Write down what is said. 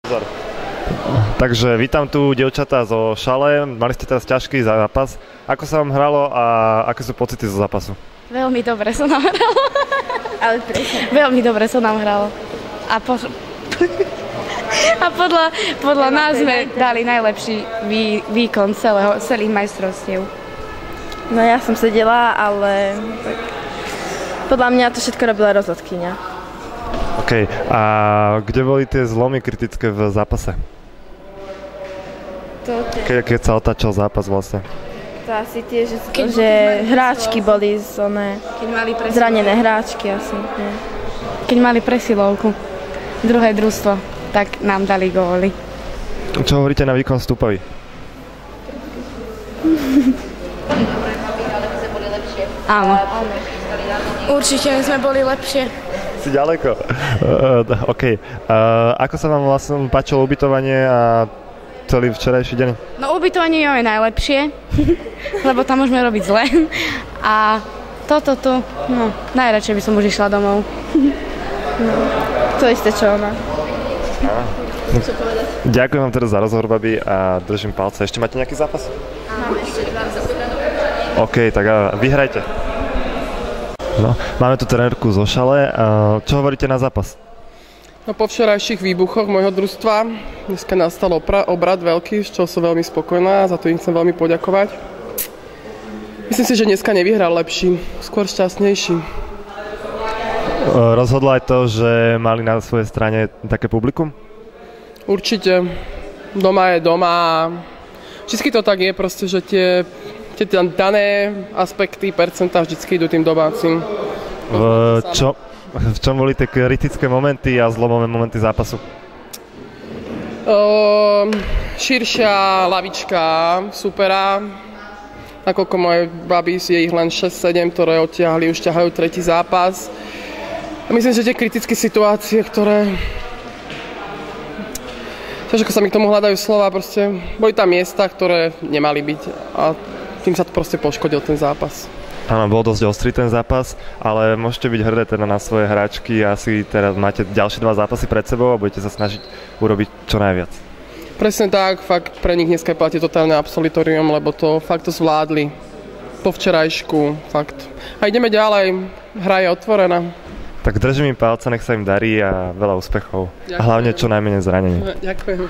Pozor. Takže vítam tu dievčatá zo Šale. Mali ste teraz ťažký zápas. Ako sa vám hralo a aké sú pocity zo zápasu? Veľmi dobre sa nám hralo. Ale prečo? Veľmi dobre sa nám hralo. A podľa nás sme dali najlepší výkon celých majstrovstiev. No ja som sedela, ale tak, podľa mňa to všetko robila rozhodkyňa. OK. A kde boli tie zlomy kritické v zápase? Keď sa otáčal zápas vlastne? To asi tie, že hráčky boli zranené hráčky asi. Nie. Keď mali presilovku, druhé družstvo, tak nám dali góly. Čo hovoríte na výkon Stupový? Áno. Určite sme boli lepšie. Si ďaleko. OK. Ako sa vám vlastne páčilo ubytovanie a celý včerajší deň? No ubytovanie je najlepšie, lebo tam môžeme robiť zle. A toto tu, no najradšej by som už išla domov. No, to isté čo ona. Ďakujem vám teda za rozhovor, babi, a držím palce. Ešte máte nejaký zápas? Máme ešte 2. OK, tak vyhrajte. No, máme tu trenérku zo Šale. Čo hovoríte na zápas? No, po včerajších výbuchoch môjho družstva dneska nastal obrad veľký, z čoho som veľmi spokojná, za to im chcem veľmi poďakovať. Myslím si, že dneska nevyhral lepší, skôr šťastnejší. Rozhodlo aj to, že mali na svojej strane také publikum? Určite. Doma je doma a vždycky to tak je proste, že tie dané aspekty, percentá vždycky idú tým domácim. V čom boli tie kritické momenty a zlomové momenty zápasu? Širšia lavička supera, nakoľko moje baby je ich len 6-7, ktoré odtiahli, už ťahajú tretí zápas. A myslím, že tie kritické situácie, ktoré ťažko sa mi k tomu hľadajú slova, proste boli tam miesta, ktoré nemali byť a tým sa to proste poškodil ten zápas. Áno, bol dosť ostrý ten zápas, ale môžete byť hrdé teda na svoje hráčky a asi teraz máte ďalšie 2 zápasy pred sebou a budete sa snažiť urobiť čo najviac. Presne tak, fakt pre nich dneska platí totálne absolutorium, lebo to fakt to zvládli po včerajšku, fakt. A ideme ďalej, hra je otvorená. Tak držím im palce, nech sa im darí a veľa úspechov. Ďakujem. A hlavne čo najmenej zranení. Ďakujem.